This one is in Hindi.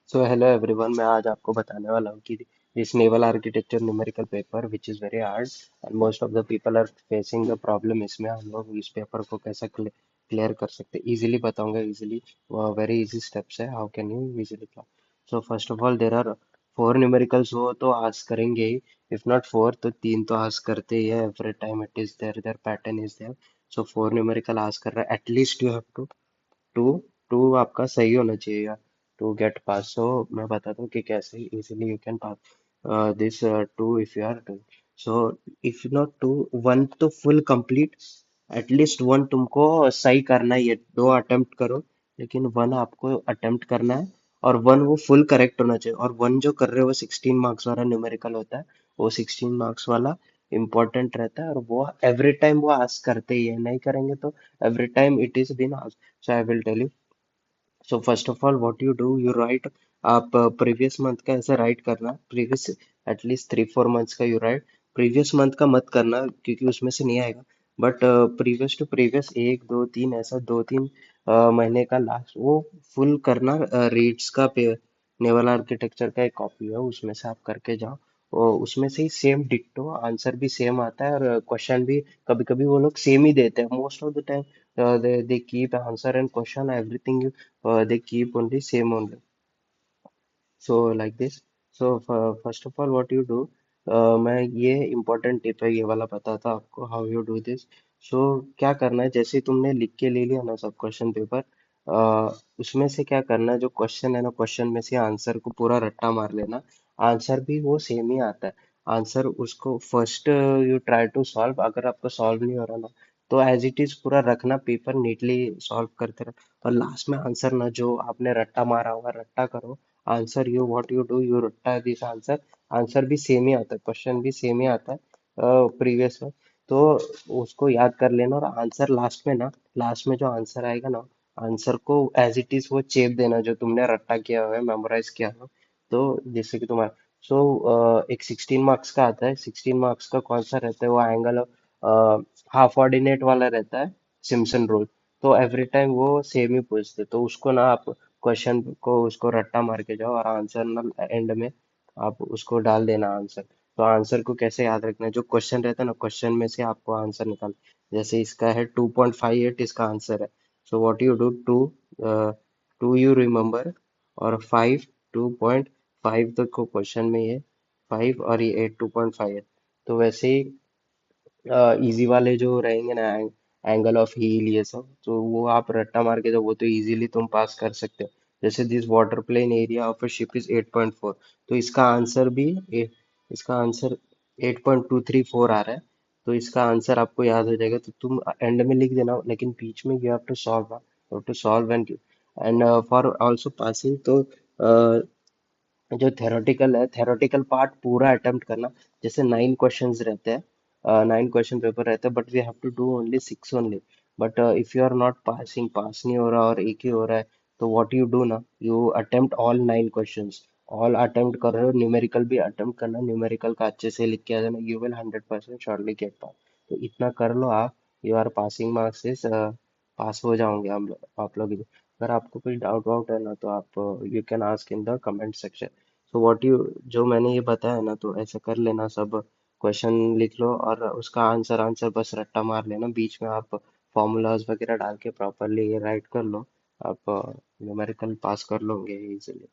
सो हेलो एवरीवन, मैं आज आपको बताने वाला हूँ कि this naval architecture numerical paper which is very hard and most of the people are facing the problem. इसमें हम लोग इस पेपर को कैसे क्लियर कर सकते हैं इजीली बताऊंगा। इजीली वेरी इजी स्टेप्स है, how can you easily clear. So first of all there are four numericals हो तो आज करेंगे ही। इफ नॉट फोर तो तीन तो आज करते ही है। Every time it is there, there pattern is there. So four numerical आज कर रहा है, at least you have to to to आपका सही होना चाहिए टू गेट पास। सो मैं बताता हूँ कि कैसे easily you can pass this two if you are doing. So if not two, one तो फुल कंप्लीट, एटलीस्ट वन तुमको सही करना ही है। दो अटेम्प्ट करो लेकिन वन आपको अटेम्प्ट करना है। और वन वो फुल करेक्ट होना चाहिए। और वन जो कर रहे हो वो 16 मार्क्स वाला न्यूमेरिकल होता है। वो 16 मार्क्स वाला इम्पोर्टेंट रहता है और वो एवरी टाइम वो आस्क करते ही है। नहीं करेंगे तो every time it is been asked. So I will tell you. So first of all, what you do, you write। आप प्रीवियस मंथ का ऐसे राइट करना, प्रीवियस एटलीस्ट 3-4 मंथ्स का यू राइट। प्रीवियस मंथ का मत करना क्योंकि उसमें से नहीं आएगा। बट प्रीवियस टू प्रीवियस, 1 2 3 ऐसा 2-3 महीने का लास्ट वो फुल करना। रीड्स का पे नेवल आर्किटेक्चर का एक कॉपी है, उसमें से आप करके जाओ। उसमें से ही सेम डिट्टो आंसर भी सेम आता है और क्वेश्चन भी कभी कभी वो लोग सेम ही देते हैं। Most of the time they keep answer and question everything, they keep only same only. So like this। So first of all what you do, मैं ये important tip है, ये वाला बताता आपको how you do this। so क्या करना है, जैसे तुमने लिख के ले लिया ना सब क्वेश्चन पेपर, उसमें से क्या करना है, जो क्वेश्चन है ना क्वेश्चन में से आंसर को पूरा रट्टा मार लेना। आंसर भी वो सेम ही आता है। आंसर उसको first you try to solve, अगर आपको सॉल्व नहीं हो रहा ना तो एज इट इज पूरा रखना, पेपर नीटली सॉल्व करते रहो। और लास्ट में आंसर ना जो आपने रट्टा मारा होगा रट्टा करो। Answer you what you do, you रट्टा दिस आंसर। आंसर भी सेम ही आता है, क्वेश्चन भी सेम ही आता है प्रीवियस में। तो उसको याद कर लेना और आंसर लास्ट में ना, लास्ट में जो आंसर आएगा ना, आंसर को एज इट इज वो चेप देना जो तुमने रट्टा किया हुआ है, मेमोराइज किया हुआ। तो जिससे कि तुम्हारा सो एक 16 मार्क्स का आता है। 16 मार्क्स का कौन सा रहता है, वो एंगल हाफ ऑर्डिनेट वाला रहता है, सिम्पसन रूल। तो एवरी टाइम वो सेम ही पूछते, तो उसको ना आप क्वेश्चन को उसको रट्टा मार के जाओ और आंसर ना एंड में आप उसको डाल देना आंसर। तो आंसर को कैसे याद रखना है, जो क्वेश्चन रहता है ना क्वेश्चन में से आपको आंसर निकाल। जैसे इसका है 2.58, इसका आंसर है। So what you do, to to you remember, और 5 2.5 तक को क्वेश्चन में ये 5 और ये 8 2.5 है। तो वैसे ही इजी वाले जो रहेंगे ना, एंगल ऑफ हील ये सब, तो वो आप रट्टा मार के, जब वो तो इजीली तुम पास कर सकते हो। जैसे this water plain area of a ship is 8.4, तो इसका आंसर भी इसका आंसर 8.234 आ रहा है। तो इसका आंसर आपको याद हो जाएगा, तो तुम एंड में लिख देना, लेकिन बीच में you have to solve and for also passing. तो जो थेरोटिकल है, थेरोटिकल पार्ट पूरा अटेम्प्ट करना। जैसे 9 क्वेश्चंस रहते हैं, 9 क्वेश्चन पेपर रहते हैं, but we have to do only 6 only. But if you are not passing, pass नहीं हो रहा और एक ही हो रहा है, तो व्हाट यू डू ना, you attempt all 9 questions. All attempt कर रहे हो, न्यूमेरिकल भी अटेम्प्ट करना, न्यूमेरिकल का अच्छे से लिख के आ जाना, यू विल 100% श्योरली गेट पास। तो इतना कर लो आप, यू आर पासिंग मार्क्स से पास हो जाओगे हम लोग, आप लोग। अगर आपको कोई डाउट वाउट है ना तो आप you can ask in the comment section. तो व्हाट यू, जो मैंने ये बताया ना, तो ऐसे कर लेना, सब क्वेश्चन लिख लो और उसका आंसर आंसर बस रट्टा मार लेना। बीच में आप फॉर्मूलाज वगैरह डाल के प्रॉपरली ये राइट कर लो। आप न्यूमेरिकल पास कर लोगे इजीली।